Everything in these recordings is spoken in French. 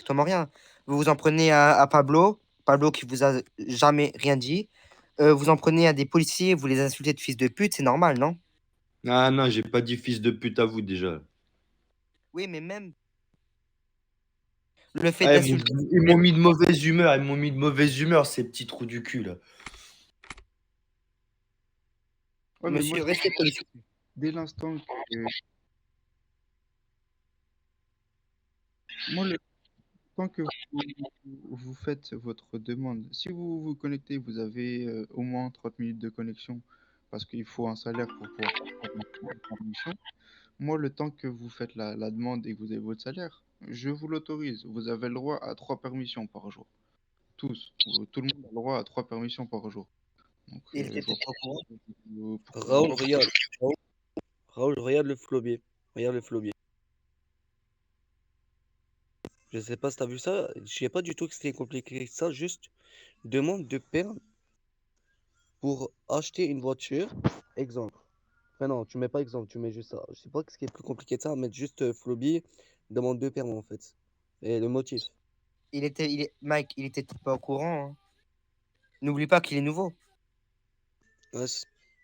strictement rien. Vous vous en prenez à Pablo, Pablo qui vous a jamais rien dit. Vous en prenez à des policiers, vous les insultez de fils de pute, c'est normal, non? Ah non, j'ai pas dit fils de pute à vous déjà. Oui, mais même le fait Ah, d'insulter, ils m'ont mis de mauvaise humeur, ils m'ont mis de mauvaise humeur, ces petits trous du cul là. Ouais, mais moi, monsieur, restez poli. dès l'instant que, moi, le temps que vous faites votre demande, si vous vous connectez, vous avez au moins 30 minutes de connexion parce qu'il faut un salaire pour pouvoir faire la mission. Moi, le temps que vous faites la demande et que vous avez votre salaire, je vous l'autorise. Vous avez le droit à 3 permissions par jour. Tous. Tout le monde a le droit à 3 permissions par jour. Donc, Il je était vois peut-être pas au courant. pourquoi Raoul, regarde. Raoul, regarde le flobier. Regarde le flobier. Je sais pas si t'as vu ça. Je sais pas du tout que c'était compliqué que ça. Juste demande de permis pour acheter une voiture. Exemple. Enfin non, tu mets pas exemple, tu mets juste ça. Je sais pas ce qui est plus compliqué de ça, mettre juste flobier, demande de permis en fait. Et le motif. Mike, il était peut-être pas au courant, hein. N'oublie pas qu'il est nouveau. Ouais,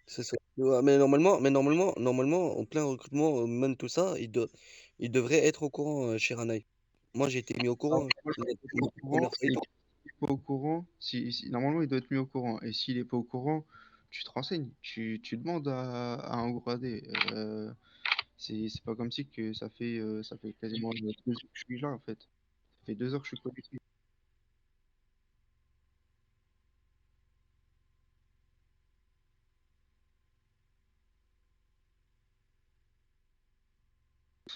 c'est ça. Ouais, normalement, en plein recrutement, même tout ça, il devrait être au courant, cher Anaï. Moi, j'ai été mis au Alors, courant. moi, La je suis au courant. première fois et Et tout. s'il n'est pas au courant, normalement, il doit être mis au courant. Et s'il n'est pas au courant, tu te renseignes. Tu demandes à un gradé. C'est pas comme si que ça fait quasiment 2 heures que je suis là, en fait. Ça fait 2 heures que je suis connecté.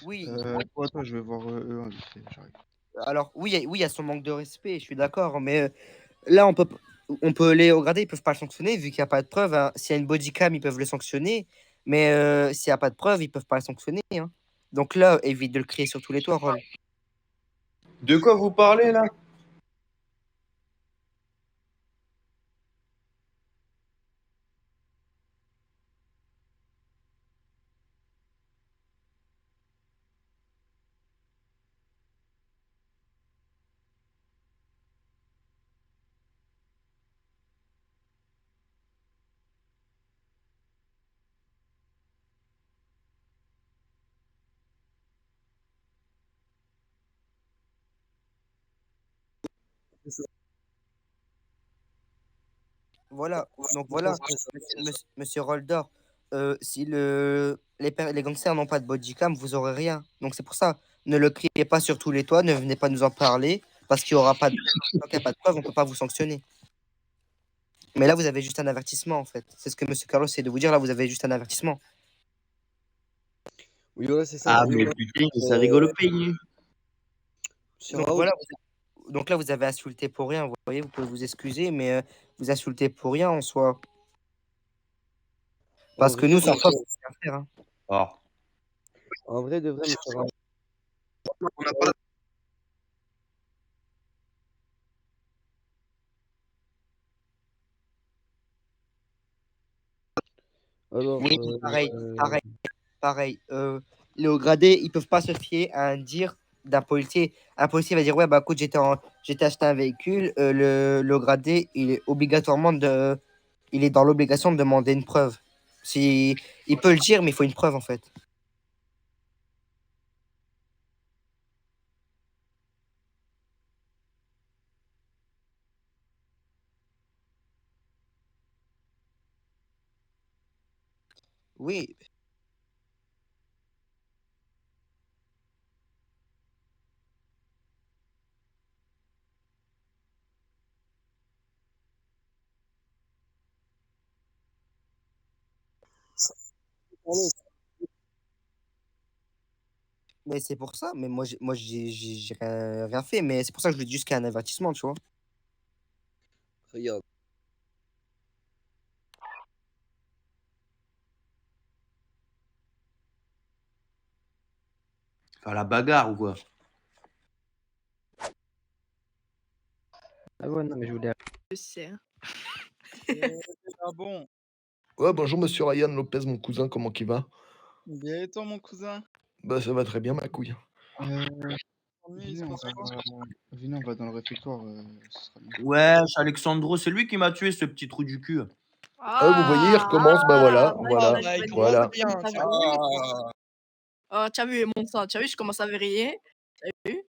Oui, Attends, je vais voir eux, vite fait, j'arrive. alors oui, il y a son manque de respect, je suis d'accord, mais là, on peut les regarder, ils peuvent pas le sanctionner vu qu'il n'y a pas de preuve, hein. S'il y a une bodycam, ils peuvent le sanctionner, mais s'il n'y a pas de preuve, ils peuvent pas le sanctionner, hein. Donc là, évite de le crier sur tous les toits, Rol. De quoi vous parlez là? C'est ça. Voilà, donc Je pense voilà, que c'est ça. monsieur Roldor, si les gangsters n'ont pas de bodycam, vous aurez rien. Donc c'est pour ça, ne le criez pas sur tous les toits, ne venez pas nous en parler, parce qu'il y aura pas de, tant qu'il n'y a pas de preuve, on peut pas vous sanctionner. Mais là, vous avez juste un avertissement, en fait. C'est ce que monsieur Carlos essaie de vous dire, là, vous avez juste un avertissement. Oui, voilà, c'est ça. Ah, Oui, mais voilà. putain, ça rigole au pays. Monsieur Donc Raoul, voilà, donc là, vous avez insulté pour rien, vous voyez, vous pouvez vous excuser, mais vous insultez pour rien en soi. en Parce que vrai, nous, de sans vrai, preuve, on peut rien faire, hein. Oh. en vrai, de vrai, monsieur Raoul. On n'a pas. Alors, Oui, pareil, pareil. Pareil, les hauts gradés, ils peuvent pas se fier à un dire d'un policier. Un policier va dire, ouais, bah écoute, j'étais acheté un véhicule. Le haut gradé, il est dans l'obligation de demander une preuve. Si, il peut le dire, mais il faut une preuve en fait. Oui, mais c'est pour ça. Mais j'ai rien fait. Mais c'est pour ça que je lui dis juste qu'il y a un avertissement, tu vois. Regarde. Faire la bagarre ou quoi? Ah ouais, non, mais je voulais. Ah bon? Ouais, bonjour monsieur Ryan Lopez, mon cousin, comment qu'il va? Bien et toi, mon cousin? Bah ça va très bien ma couille. Euh, Venez, on va dans le réfectoire. Ce sera mieux. Wesh, Alexandro, c'est lui qui m'a tué, ce petit trou du cul. Ah, vous voyez, il recommence, bah voilà, ouais, voilà, là, je vais te voilà. dire, commence à vriller. Ah, t'as vu, monte ça, t'as vu, je commence à vriller. T'as vu?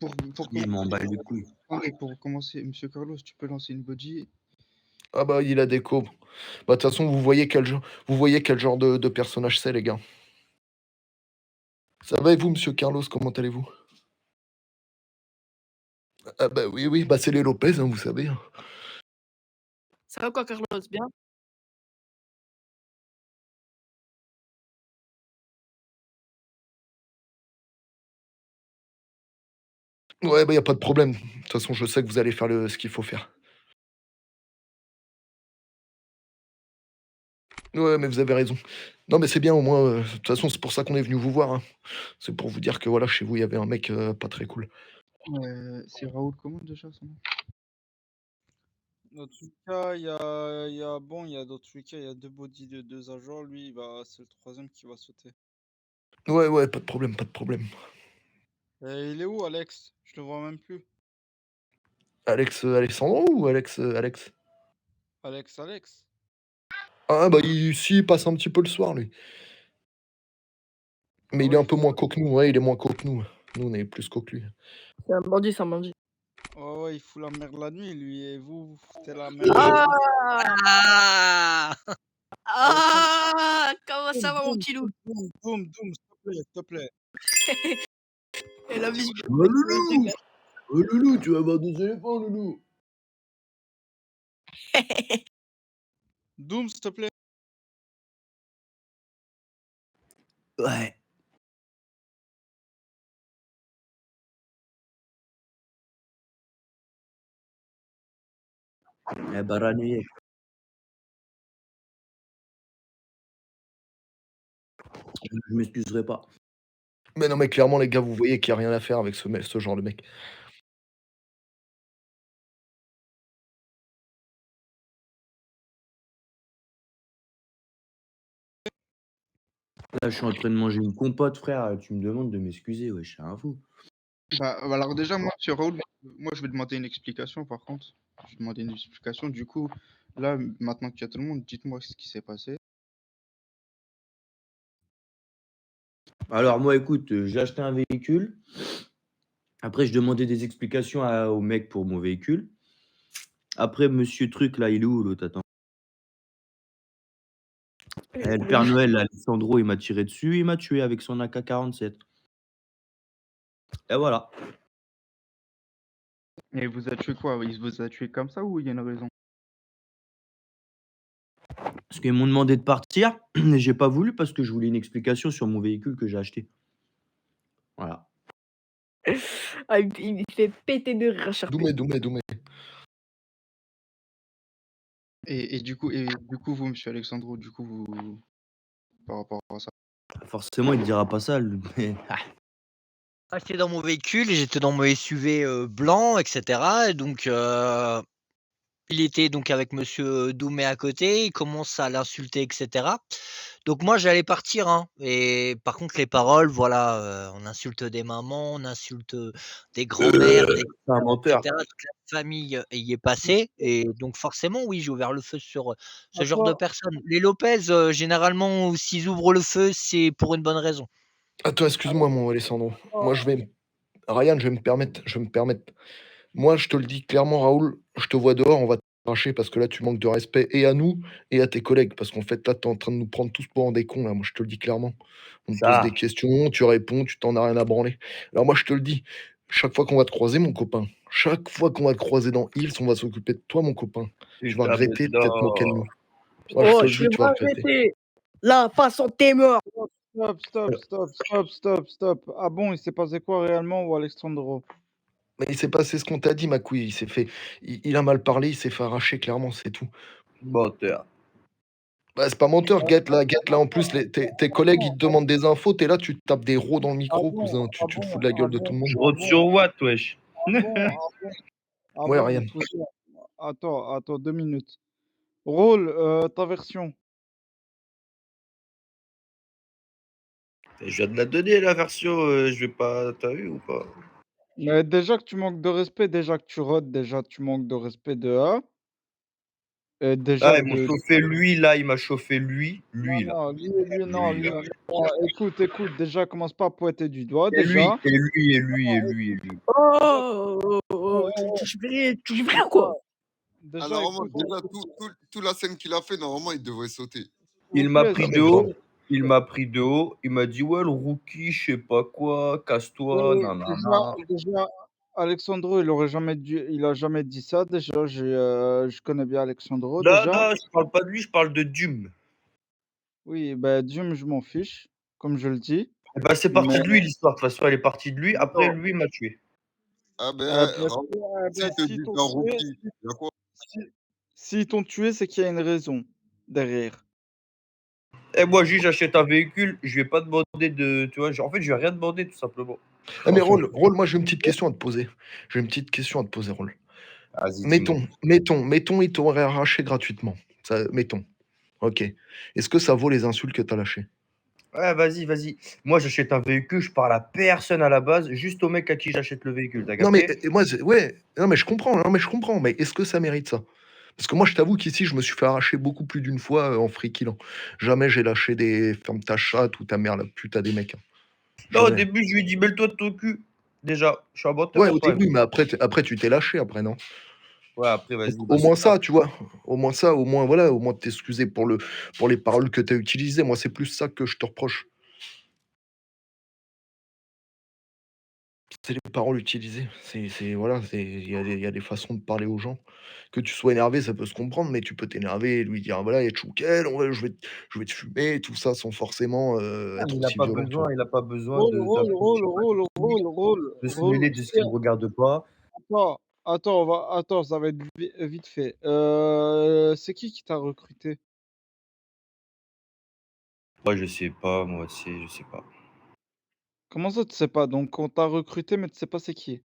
Pour Il m'en bat commencer, les couilles. pour commencer, Monsieur Carlos, tu peux lancer une body. Ah bah, il a des cobs. Bah, de toute façon, vous voyez quel genre de personnage c'est, les gars. Ça va et vous, Monsieur Carlos, comment allez-vous? Ah bah oui, bah c'est les Lopez, hein, vous savez. Hein. Ça va quoi, Carlos? Bien? Ouais, bah y a pas de problème. De toute façon, je sais que vous allez faire ce qu'il faut faire. Ouais, mais vous avez raison. Non, mais c'est bien, au moins, de toute façon, c'est pour ça qu'on est venu vous voir. Hein. C'est pour vous dire que voilà, chez vous, il y avait un mec pas très cool. C'est Raoul comment déjà son nom? Dans tous les cas, il y a dans tous les cas, il y a 2 bodies de 2 agents. Lui, c'est le 3e qui va sauter. Ouais, pas de problème, pas de problème. Et il est où, Alex? Je le vois même plus. Alexandro ou Alex? Alex. Ah bah il passe un petit peu le soir, lui. Mais il est Ouais, un peu moins co que nous, ouais, il est moins co que nous. Nous, on est plus co que lui. C'est un bandit, c'est un bandit. ouais, il fout la merde la nuit, lui, et vous foutez la merde. Ah! Ah! Ah! Comment ça va, mon petit loup? Boum, s'il te plaît. Et la musique. Oh, Loulou! Oh, Loulou, tu vas avoir des éléphants, Loulou! Doom, s'il te plaît. Ouais. Eh, Barané. Je m'excuserai pas. Mais non, mais clairement, les gars, vous voyez qu'il n'y a rien à faire avec ce genre de mec. Là, je suis en train de manger une compote, frère. Tu me demandes de m'excuser, ouais, je suis un fou. Bah, alors déjà, moi, Monsieur Raoul, moi, je vais demander une explication, par contre. Je vais demander une explication. Du coup, là, maintenant qu'il y a tout le monde, dites-moi ce qui s'est passé. Alors, moi, écoute, j'ai acheté un véhicule. Après, je demandais des explications au mec pour mon véhicule. Après, monsieur Truc, là, il est où, l'autre? Attends. Le Père Noël, là, Alessandro, il m'a tiré dessus, il m'a tué avec son AK-47. Et voilà. Et il vous a tué quoi? Il vous a tué comme ça ou il y a une raison? Parce qu'ils m'ont demandé de partir, et j'ai pas voulu parce que je voulais une explication sur mon véhicule que j'ai acheté. Voilà. Ah, il fait péter de rire à chaque fois. Doumé. Et du coup, vous, Monsieur Alexandro, du coup, vous, par rapport à ça. Forcément, il ne dira pas ça, mais... J'étais dans mon véhicule et j'étais dans mon SUV blanc, etc. Et donc, il était donc avec monsieur Doumé à côté, il commence à l'insulter, etc. Donc moi, j'allais partir, hein. Et par contre, les paroles, voilà, on insulte des mamans, on insulte des grands-mères, des C'est un menteur. etc. Toute la famille y est passée. Et donc forcément, oui, j'ai ouvert le feu sur ce genre de personnes. Les Lopez, généralement, s'ils ouvrent le feu, c'est pour une bonne raison. Attends, excuse-moi, mon Alessandro. Moi, Ryan, je vais me permettre. Moi, je te le dis clairement, Raoul, je te vois dehors, on va t'arracher parce que là, tu manques de respect et à nous et à tes collègues. Parce qu'en fait, là, t'es en train de nous prendre tous pour des cons, là. Moi, je te le dis clairement. On te pose Ça. des questions, tu réponds, tu t'en as rien à branler. Alors, moi, je te le dis, chaque fois qu'on va te croiser, mon copain, chaque fois qu'on va te croiser dans Hills, on va s'occuper de toi, mon copain. Tu vas regretter de t'être moqué de nous. Moi, je te Oh, le je dis, vais tu me vas regretter. regretter. La façon t'es mort. Stop. Ah bon, il s'est passé quoi réellement ou Alexandro? Mais il s'est passé ce qu'on t'a dit, ma couille. Il s'est fait. Il a mal parlé, il s'est fait arracher, clairement, c'est tout. Menteur. Bah, c'est pas menteur, Guette là. En plus, tes collègues, ils te demandent des infos. T'es là, tu te tapes des rots dans le micro, cousin. Tu te fous de la gueule de tout le monde. Je rote sur Watt, wesh. Ah Ouais, bon, Ryan. Attends, 2 minutes. Rôle, ta version. Je viens de la donner, la version, je vais pas. T'as vu ou pas? Mais déjà que tu manques de respect, déjà que tu rôdes, déjà tu manques de respect de A. Déjà Ah, ils m'ont de chauffé lui, là, il m'a chauffé lui, lui, là. non, non, Lui, là. non, écoute, déjà commence pas à pointer du doigt, Et lui, déjà. et lui, et lui, et lui, et lui. Oh, tu fais vrai ou quoi? Ah, Déjà normalement, écoute, déjà, toute la scène qu'il a fait, normalement, il devrait sauter. s'il Il vous m'a plaît, pris s'il de vous haut, plaît. il m'a pris de haut, il m'a dit: «Ouais, le rookie, je sais pas quoi, casse-toi, nanana». Déjà, Alexandro, il a jamais dit ça. Déjà, je connais bien Alexandro, Non, déjà. non, je parle pas de lui, je parle de Dum. Oui, bah, Dieu, je m'en fiche, comme je le dis. Eh ben, c'est Mais parti de lui l'histoire, de toute façon, elle est partie de lui. Après, non, lui, il m'a tué. Ah ben, parce Raoul, que, s'il te dit s'ils t'ont c'est un tué, rookie, il y a quoi? s'ils t'ont tué, c'est qu'il y a une raison derrière. Et moi, j'achète un véhicule, je vais pas demander de. Tu vois, en fait, je vais rien demander, tout simplement. Ah, mais Rôle, moi j'ai une petite question à te poser. J'ai une petite question à te poser, Rôle. Vas-y, dis-moi. Mettons, il t'aurait arraché gratuitement. Ça, mettons. Ok. Est-ce que ça vaut les insultes que t'as lâchées? Ouais, vas-y, vas-y. Moi, j'achète un véhicule, je parle à personne à la base, juste au mec à qui j'achète le véhicule, t'as Non, mais capté? moi, ouais, non, mais je comprends, mais est-ce que ça mérite ça? Parce que moi, je t'avoue qu'ici, je me suis fait arracher beaucoup plus d'une fois en freekilant. Jamais j'ai lâché des ferme ta chatte ou ta mère la pute à des mecs, hein. Non, au Jamais. début, je lui ai dit, mets-le-toi de ton cul. Déjà, je suis un menteur Ouais, ou au pas? début, mais après, tu t'es lâché, après, non? Ouais, après, Donc, vas-y, au bah moins super. ça, tu vois. Au moins, voilà, au moins t'excuser pour les paroles que tu as utilisées. Moi, c'est plus ça que je te reproche. C'est les paroles utilisées. Voilà, il y a des façons de parler aux gens. Que tu sois énervé, ça peut se comprendre, mais tu peux t'énerver et lui dire: «Voilà, il y a Tchoukel, je vais te fumer», tout ça sans forcément, Ah, mais être aussi violent, tu vois? il a pas besoin Rôle, de rôle, t'appeler, je rôle, sais pas rôle, qui, rôle, rôle, de se rôle. mêler de ce qui ne regarde pas. Attends, attends, ça va être vite fait. C'est qui t'a recruté? Moi, je sais pas, moi, je sais pas. Comment ça, tu sais pas? Donc on t'a recruté, mais tu sais pas c'est qui?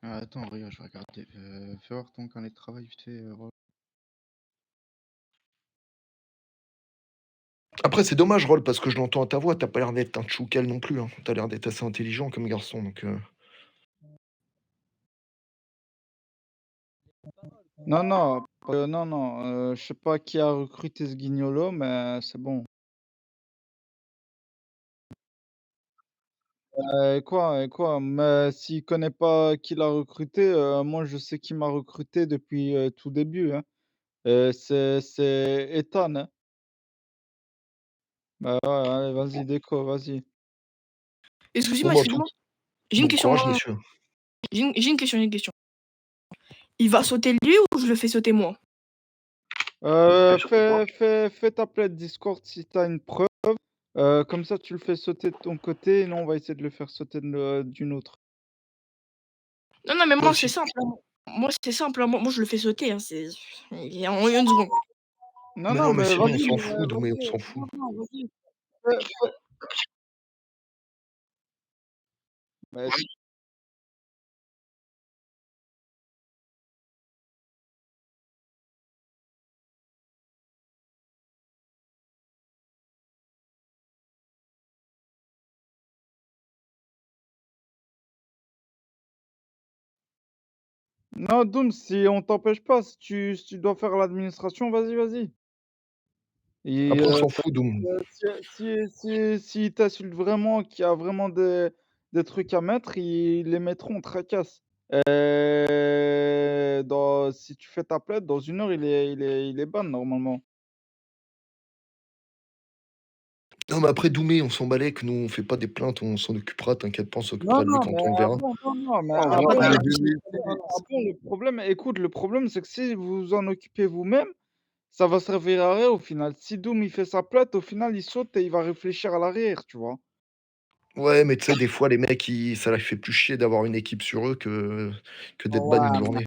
Attends, regarde, je vais regarder. Fais voir ton carnet de travail vite fait. Après, c'est dommage, Rôle, parce que je l'entends à ta voix, tu pas l'air d'être un Tchoukel non plus, hein. Tu l'air d'être assez intelligent comme garçon, donc Non, non, non, je sais pas qui a recruté ce guignolo, mais c'est bon. Et quoi? Mais s'il connaît pas qui l'a recruté, moi je sais qui m'a recruté depuis, tout début, hein. C'est Ethan, hein. Bah, ouais, allez, vas-y déco, vas-y. bon, Excusez-moi, bah, excusez-moi. J'ai une bon question, courage, moi. monsieur. J'ai une question. Il va sauter lui ou je le fais sauter moi? Fais ta plaide Discord si tu as une preuve, comme ça tu le fais sauter de ton côté et nous on va essayer de le faire sauter d'une autre. Non, non, mais Toi moi, c'est aussi. simple, hein. Moi, c'est simple, hein. Moi, je le fais sauter, hein. C'est en une seconde. Non, Mais non, non, mais mais c'est bon, on vas-y, s'en fout, Doumé, on vas-y, s'en fout. non, non, vas-y, fais mais non, Doom, si on t'empêche pas, si tu dois faire l'administration, vas-y. Et Après, on s'en fout, Doum. s'ils t'insultent vraiment, qu'il y a vraiment des trucs à mettre, ils les mettront, tracasse. Si tu fais ta plainte, dans 1 heure, il est ban normalement. Non, mais après, Doumé, on s'en balait que nous, on fait pas des plaintes, on s'en occupera, t'inquiète pas, on s'occupera Non, de lui non, quand mais on le verra. non, mais En Ah, vrai, pas de après, je blague. vais après le problème, écoute, le problème, c'est que si vous vous en occupez vous-même, ça va servir à rien au final. Si Doom, il fait sa plainte, au final, il saute et il va réfléchir à l'arrière, tu vois? Ouais, mais tu sais, des fois, les mecs, ça leur fait plus chier d'avoir une équipe sur eux que d'être ban une Ouais, journée.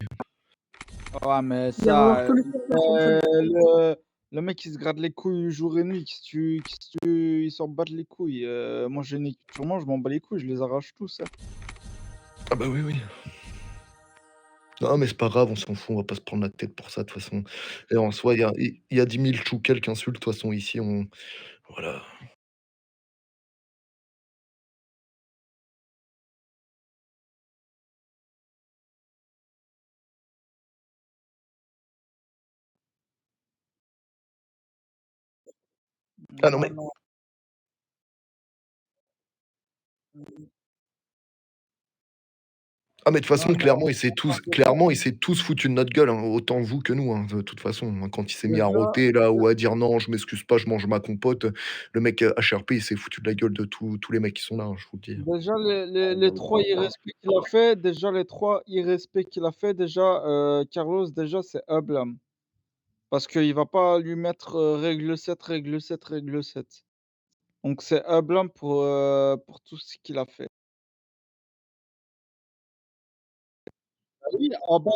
ouais, mais Il va ça, avoir que le faire, faut le le mec, il se gratte les couilles jour et nuit. Ils s'en battent les couilles. Moi, j'ai une équipe sur moi, je m'en bats les couilles, je les arrache tous, hein. Ah bah oui, oui. Non, mais c'est pas grave, on s'en fout, on va pas se prendre la tête pour ça, de toute façon. Et en soi, il y a 10 000 tchoukels qui insultent, de toute façon, ici, voilà. Ah non, Non, mais non. ah mais de toute Non, façon, non, on parle pas. clairement, il s'est tous foutu de notre gueule, hein, autant vous que nous, hein, de toute façon, hein. Quand il s'est mis à Déjà, rôter là ou à dire: «Non, je m'excuse pas, je mange ma compote», le mec, HRP, il s'est foutu de la gueule de tous les mecs qui sont là, hein, je vous le dis. déjà les 3 irrespects qu'il a fait, déjà les 3 irrespects qu'il a fait, déjà, Carlos, déjà, c'est humble, hein. Parce qu'il va pas lui mettre, règle 7, règle 7, règle 7. Donc c'est humble, hein, pour tout ce qu'il a fait. Ah oui, en bas